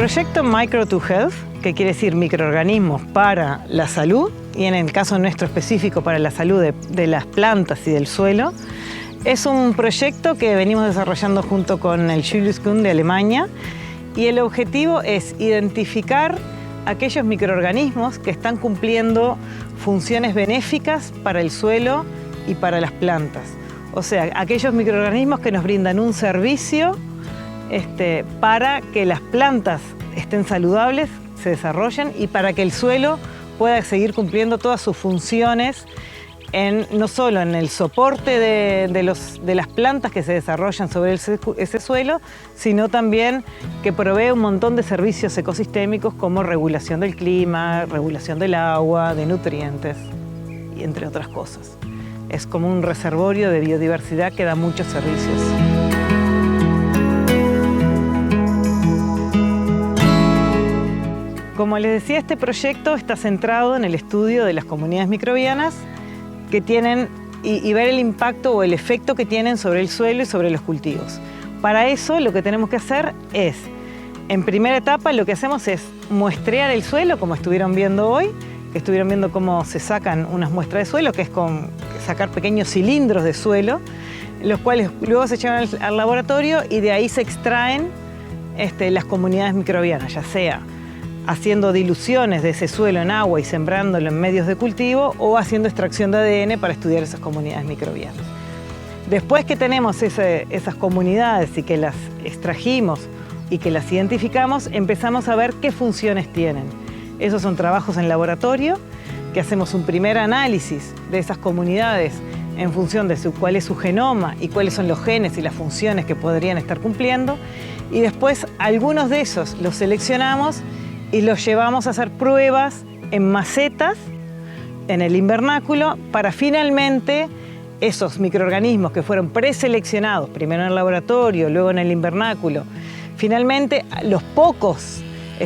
proyecto Micro to Health, que quiere decir microorganismos para la salud, y en el caso nuestro específico para la salud de las plantas y del suelo, es un proyecto que venimos desarrollando junto con el Julius Kühn de Alemania, y el objetivo es identificar aquellos microorganismos que están cumpliendo funciones benéficas para el suelo y para las plantas. O sea, aquellos microorganismos que nos brindan un servicio para que las plantas estén saludables, se desarrollen, y para que el suelo pueda seguir cumpliendo todas sus funciones, no solo en el soporte de las plantas que se desarrollan sobre ese suelo, sino también que provee un montón de servicios ecosistémicos como regulación del clima, regulación del agua, de nutrientes, y entre otras cosas. Es como un reservorio de biodiversidad que da muchos servicios. Como les decía, este proyecto está centrado en el estudio de las comunidades microbianas que tienen y ver el impacto o el efecto que tienen sobre el suelo y sobre los cultivos. Para eso lo que tenemos que hacer es, en primera etapa, lo que hacemos es muestrear el suelo, como estuvieron viendo hoy, que estuvieron viendo cómo se sacan unas muestras de suelo, que es con sacar pequeños cilindros de suelo, los cuales luego se llevan al laboratorio y de ahí se extraen las comunidades microbianas, ya sea haciendo diluciones de ese suelo en agua y sembrándolo en medios de cultivo, o haciendo extracción de ADN para estudiar esas comunidades microbianas. Después que tenemos esas comunidades y que las extrajimos y que las identificamos, empezamos a ver qué funciones tienen. Esos son trabajos en laboratorio, que hacemos un primer análisis de esas comunidades en función de cuál es su genoma y cuáles son los genes y las funciones que podrían estar cumpliendo, y después algunos de esos los seleccionamos y los llevamos a hacer pruebas en macetas, en el invernáculo, para finalmente esos microorganismos que fueron preseleccionados, primero en el laboratorio, luego en el invernáculo, finalmente los pocos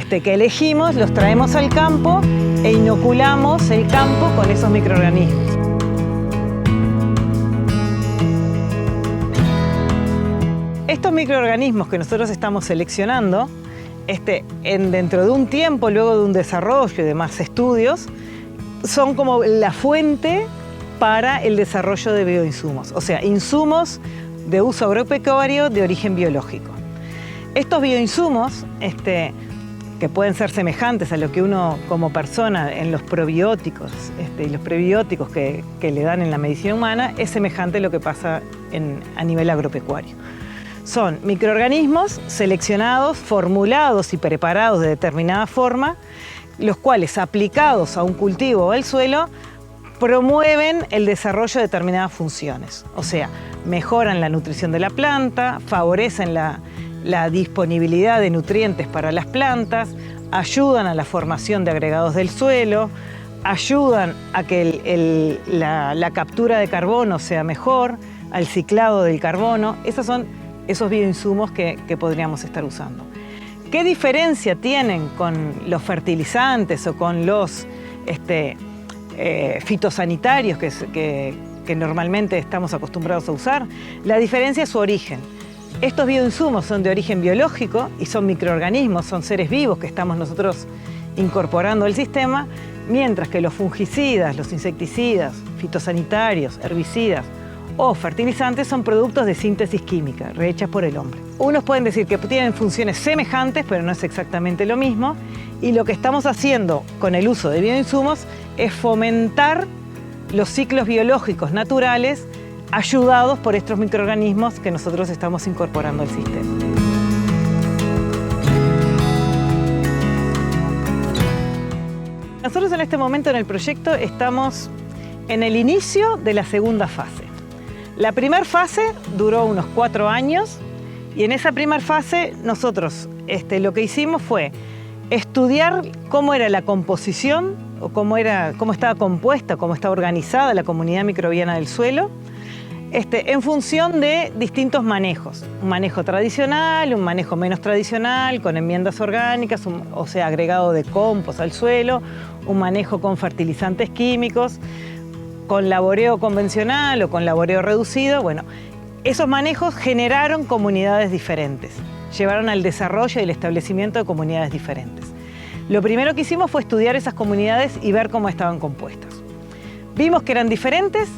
que elegimos los traemos al campo e inoculamos el campo con esos microorganismos. Estos microorganismos que nosotros estamos seleccionando, dentro de un tiempo, luego de un desarrollo y de más estudios, son como la fuente para el desarrollo de bioinsumos, o sea, insumos de uso agropecuario de origen biológico. Estos bioinsumos, que pueden ser semejantes a lo que uno como persona en los probióticos y los prebióticos que le dan en la medicina humana, es semejante a lo que pasa a nivel agropecuario. Son microorganismos seleccionados, formulados y preparados de determinada forma, los cuales, aplicados a un cultivo o al suelo, promueven el desarrollo de determinadas funciones. O sea, mejoran la nutrición de la planta, favorecen la disponibilidad de nutrientes para las plantas, ayudan a la formación de agregados del suelo, ayudan a que la captura de carbono sea mejor, al ciclado del carbono. Esos son esos bioinsumos que podríamos estar usando. ¿Qué diferencia tienen con los fertilizantes o con los fitosanitarios que normalmente estamos acostumbrados a usar? La diferencia es su origen. Estos bioinsumos son de origen biológico y son microorganismos, son seres vivos que estamos nosotros incorporando al sistema, mientras que los fungicidas, los insecticidas, fitosanitarios, herbicidas o fertilizantes son productos de síntesis química, rehechas por el hombre. Unos pueden decir que tienen funciones semejantes, pero no es exactamente lo mismo, y lo que estamos haciendo con el uso de bioinsumos es fomentar los ciclos biológicos naturales ayudados por estos microorganismos que nosotros estamos incorporando al sistema. Nosotros en este momento en el proyecto estamos en el inicio de la segunda fase. La primera fase duró unos 4 años y en esa primera fase nosotros lo que hicimos fue estudiar cómo era la composición o cómo estaba compuesta, cómo estaba organizada la comunidad microbiana del suelo, en función de distintos manejos. Un manejo tradicional, un manejo menos tradicional, con enmiendas orgánicas, o sea, agregado de compost al suelo, un manejo con fertilizantes químicos, con laboreo convencional o con laboreo reducido. Bueno, esos manejos generaron comunidades diferentes. llevaron al desarrollo y el establecimiento de comunidades diferentes. Lo primero que hicimos fue estudiar esas comunidades y ver cómo estaban compuestas. Vimos que eran diferentes,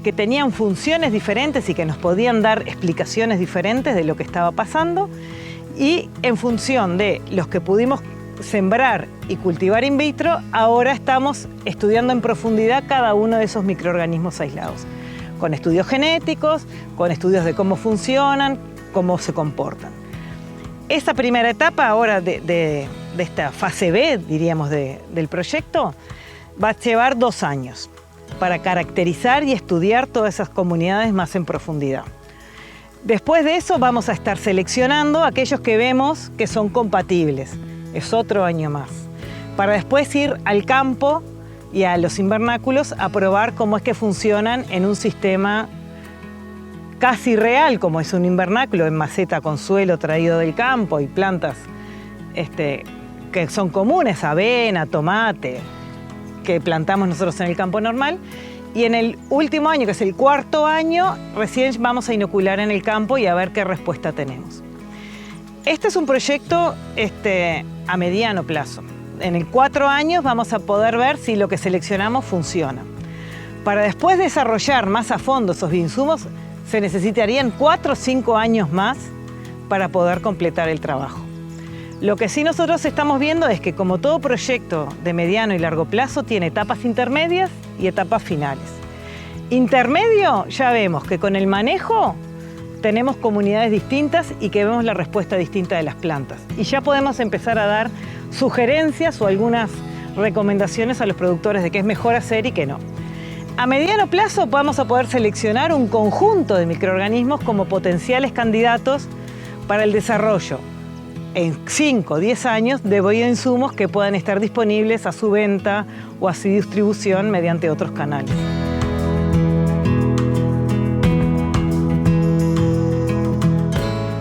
que tenían funciones diferentes y que nos podían dar explicaciones diferentes de lo que estaba pasando, y en función de los que pudimos sembrar y cultivar in vitro, ahora estamos estudiando en profundidad cada uno de esos microorganismos aislados, con estudios genéticos, con estudios de cómo funcionan, cómo se comportan. Esta primera etapa ahora de esta fase B, diríamos, del proyecto, va a llevar 2 años para caracterizar y estudiar todas esas comunidades más en profundidad. Después de eso vamos a estar seleccionando aquellos que vemos que son compatibles. Es otro año más, para después ir al campo y a los invernáculos a probar cómo es que funcionan en un sistema casi real, como es un invernáculo en maceta con suelo traído del campo y plantas que son comunes, avena, tomate, que plantamos nosotros en el campo normal. Y en el último año, que es el 4.º año, recién vamos a inocular en el campo y a ver qué respuesta tenemos. Este es un proyecto a mediano plazo. En el 4 años vamos a poder ver si lo que seleccionamos funciona. Para después desarrollar más a fondo esos bioinsumos, se necesitarían 4 o 5 años más para poder completar el trabajo. Lo que sí nosotros estamos viendo es que, como todo proyecto de mediano y largo plazo, tiene etapas intermedias y etapas finales. Intermedio, ya vemos que con el manejo tenemos comunidades distintas y que vemos la respuesta distinta de las plantas. Y ya podemos empezar a dar sugerencias o algunas recomendaciones a los productores de qué es mejor hacer y qué no. A mediano plazo vamos a poder seleccionar un conjunto de microorganismos como potenciales candidatos para el desarrollo en 5 o 10 años de bioinsumos que puedan estar disponibles a su venta o a su distribución mediante otros canales.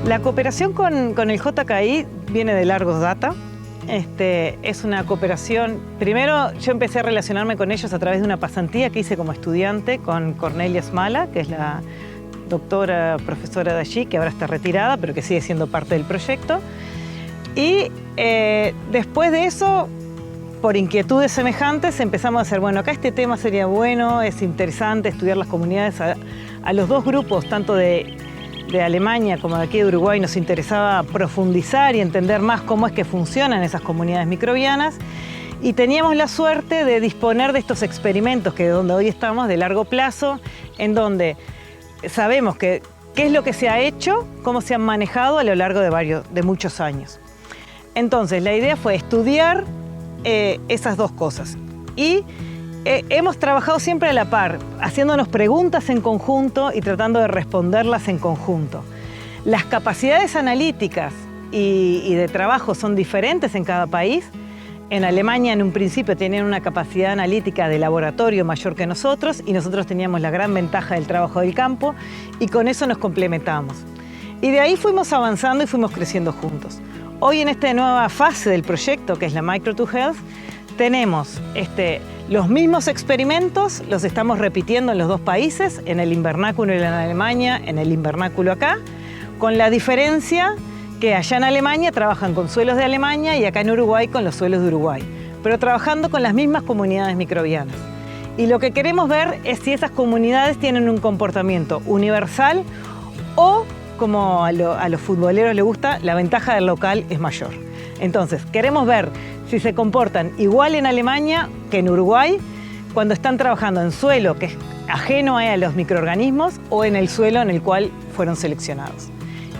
La cooperación con el JKI viene de largos data. Es una cooperación. Primero, yo empecé a relacionarme con ellos a través de una pasantía que hice como estudiante con Cornelia Smala, que es la doctora profesora de allí, que ahora está retirada, pero que sigue siendo parte del proyecto. Y después de eso, por inquietudes semejantes, empezamos a hacer, bueno, acá este tema sería bueno, es interesante estudiar las comunidades. A los dos grupos, tanto de Alemania como de aquí de Uruguay, nos interesaba profundizar y entender más cómo es que funcionan esas comunidades microbianas, y teníamos la suerte de disponer de estos experimentos que donde hoy estamos de largo plazo, en donde sabemos qué es lo que se ha hecho, cómo se han manejado a lo largo de muchos años. Entonces la idea fue estudiar esas dos cosas, y hemos trabajado siempre a la par, haciéndonos preguntas en conjunto y tratando de responderlas en conjunto. Las capacidades analíticas y de trabajo son diferentes en cada país. En Alemania, en un principio, tenían una capacidad analítica de laboratorio mayor que nosotros, y nosotros teníamos la gran ventaja del trabajo del campo, y con eso nos complementamos. Y de ahí fuimos avanzando y fuimos creciendo juntos. Hoy, en esta nueva fase del proyecto, que es la Micro2Health, tenemos los mismos experimentos, los estamos repitiendo en los dos países, en el invernáculo en Alemania, en el invernáculo acá, con la diferencia que allá en Alemania trabajan con suelos de Alemania y acá en Uruguay con los suelos de Uruguay, pero trabajando con las mismas comunidades microbianas. Y lo que queremos ver es si esas comunidades tienen un comportamiento universal o, como a los futboleros les gusta, la ventaja del local es mayor. Entonces, queremos ver si se comportan igual en Alemania que en Uruguay cuando están trabajando en suelo que es ajeno a los microorganismos o en el suelo en el cual fueron seleccionados.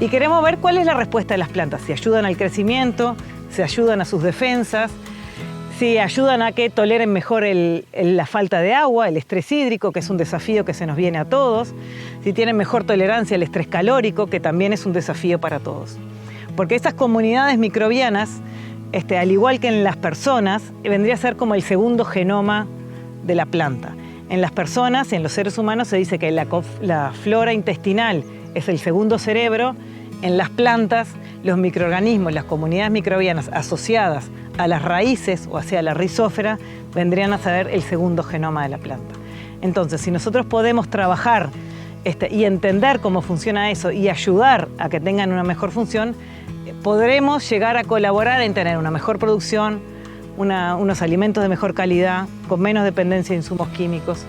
Y queremos ver cuál es la respuesta de las plantas, si ayudan al crecimiento, si ayudan a sus defensas, si ayudan a que toleren mejor la falta de agua, el estrés hídrico, que es un desafío que se nos viene a todos, si tienen mejor tolerancia al estrés calórico, que también es un desafío para todos. Porque estas comunidades microbianas, al igual que en las personas, vendría a ser como el segundo genoma de la planta. En las personas y en los seres humanos se dice que la flora intestinal es el segundo cerebro. En las plantas, los microorganismos, las comunidades microbianas asociadas a las raíces o hacia la rizósfera, vendrían a ser el segundo genoma de la planta. Entonces, si nosotros podemos trabajar y entender cómo funciona eso y ayudar a que tengan una mejor función, podremos llegar a colaborar en tener una mejor producción, unos alimentos de mejor calidad, con menos dependencia de insumos químicos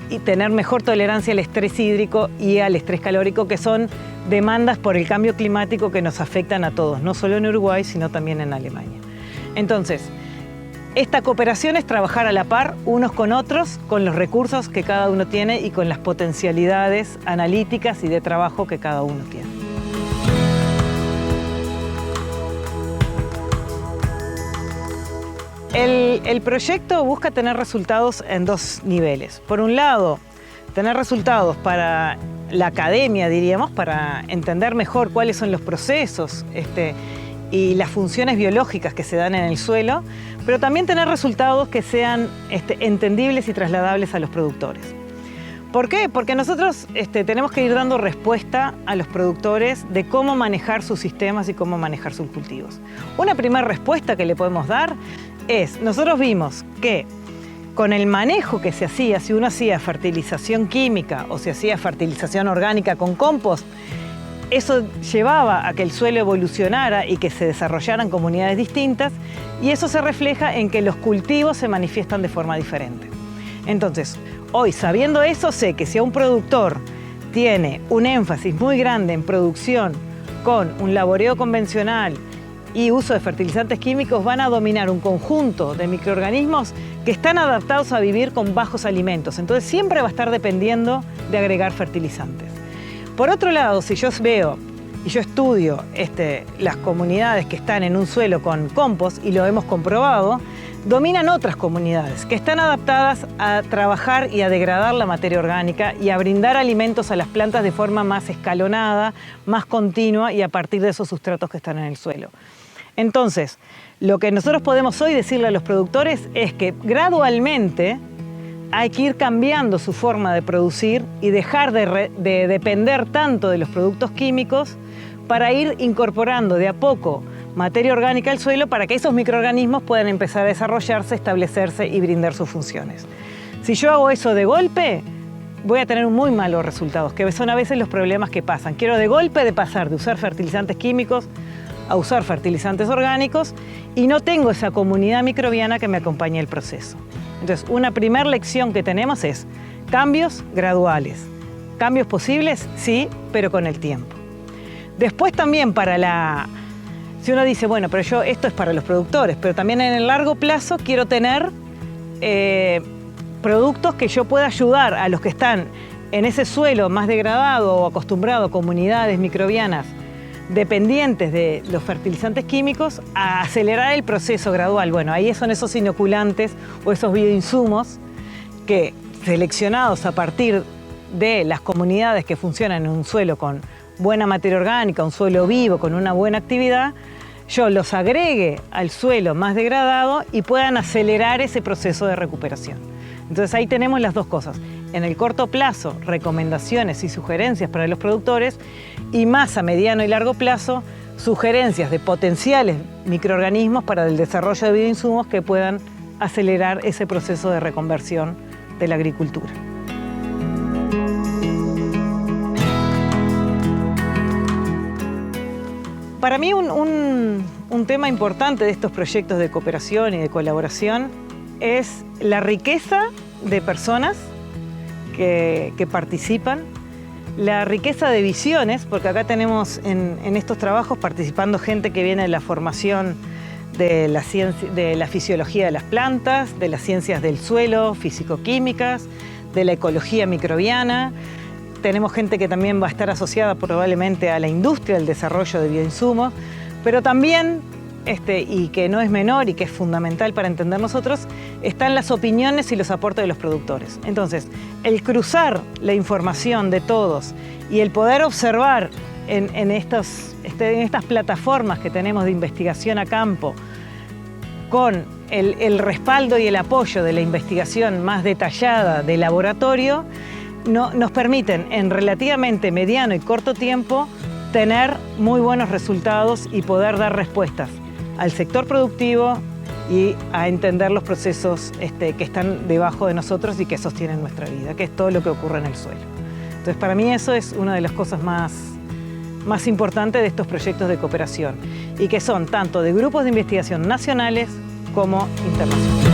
y tener mejor tolerancia al estrés hídrico y al estrés calórico, que son demandas por el cambio climático que nos afectan a todos, no solo en Uruguay, sino también en Alemania. Entonces, esta cooperación es trabajar a la par unos con otros, con los recursos que cada uno tiene y con las potencialidades analíticas y de trabajo que cada uno tiene. El proyecto busca tener resultados en dos niveles. Por un lado, tener resultados para la academia, diríamos, para entender mejor cuáles son los procesos y las funciones biológicas que se dan en el suelo, pero también tener resultados que sean entendibles y trasladables a los productores. ¿Por qué? Porque nosotros tenemos que ir dando respuesta a los productores de cómo manejar sus sistemas y cómo manejar sus cultivos. Una primera respuesta que le podemos dar es, nosotros vimos que con el manejo que se hacía, si uno hacía fertilización química o se hacía fertilización orgánica con compost, eso llevaba a que el suelo evolucionara y que se desarrollaran comunidades distintas, y eso se refleja en que los cultivos se manifiestan de forma diferente. Entonces, hoy, sabiendo eso, sé que si un productor tiene un énfasis muy grande en producción con un laboreo convencional y uso de fertilizantes químicos, van a dominar un conjunto de microorganismos que están adaptados a vivir con bajos alimentos. Entonces siempre va a estar dependiendo de agregar fertilizantes. Por otro lado, si yo veo y yo estudio las comunidades que están en un suelo con compost, y lo hemos comprobado, dominan otras comunidades que están adaptadas a trabajar y a degradar la materia orgánica y a brindar alimentos a las plantas de forma más escalonada, más continua y a partir de esos sustratos que están en el suelo. Entonces, lo que nosotros podemos hoy decirle a los productores es que gradualmente hay que ir cambiando su forma de producir y dejar de depender tanto de los productos químicos para ir incorporando de a poco materia orgánica al suelo para que esos microorganismos puedan empezar a desarrollarse, establecerse y brindar sus funciones. Si yo hago eso de golpe, voy a tener muy malos resultados, que son a veces los problemas que pasan. Quiero de golpe de pasar de usar fertilizantes químicos a usar fertilizantes orgánicos y no tengo esa comunidad microbiana que me acompañe el proceso. Entonces, una primera lección que tenemos es cambios graduales. ¿Cambios posibles? Sí, pero con el tiempo. Después también si uno dice, bueno, pero esto es para los productores, pero también en el largo plazo quiero tener productos que yo pueda ayudar a los que están en ese suelo más degradado o acostumbrado a comunidades microbianas dependientes de los fertilizantes químicos a acelerar el proceso gradual. Bueno, ahí son esos inoculantes o esos bioinsumos que, seleccionados a partir de las comunidades que funcionan en un suelo con buena materia orgánica, un suelo vivo, con una buena actividad, yo los agregue al suelo más degradado y puedan acelerar ese proceso de recuperación. Entonces ahí tenemos las dos cosas. En el corto plazo, recomendaciones y sugerencias para los productores, y más a mediano y largo plazo, sugerencias de potenciales microorganismos para el desarrollo de bioinsumos que puedan acelerar ese proceso de reconversión de la agricultura. Para mí un tema importante de estos proyectos de cooperación y de colaboración es la riqueza de personas que participan, la riqueza de visiones, porque acá tenemos en estos trabajos participando gente que viene de la formación de la fisiología de las plantas, de las ciencias del suelo, físico-químicas, de la ecología microbiana. Tenemos gente que también va a estar asociada probablemente a la industria del desarrollo de bioinsumos, pero también, y que no es menor y que es fundamental para entender nosotros, están las opiniones y los aportes de los productores. Entonces, el cruzar la información de todos y el poder observar en estas plataformas que tenemos de investigación a campo, con el respaldo y el apoyo de la investigación más detallada de laboratorio, nos permiten en relativamente mediano y corto tiempo tener muy buenos resultados y poder dar respuestas al sector productivo y a entender los procesos que están debajo de nosotros y que sostienen nuestra vida, que es todo lo que ocurre en el suelo. Entonces, para mí eso es una de las cosas más más importante de estos proyectos de cooperación y que son tanto de grupos de investigación nacionales como internacionales.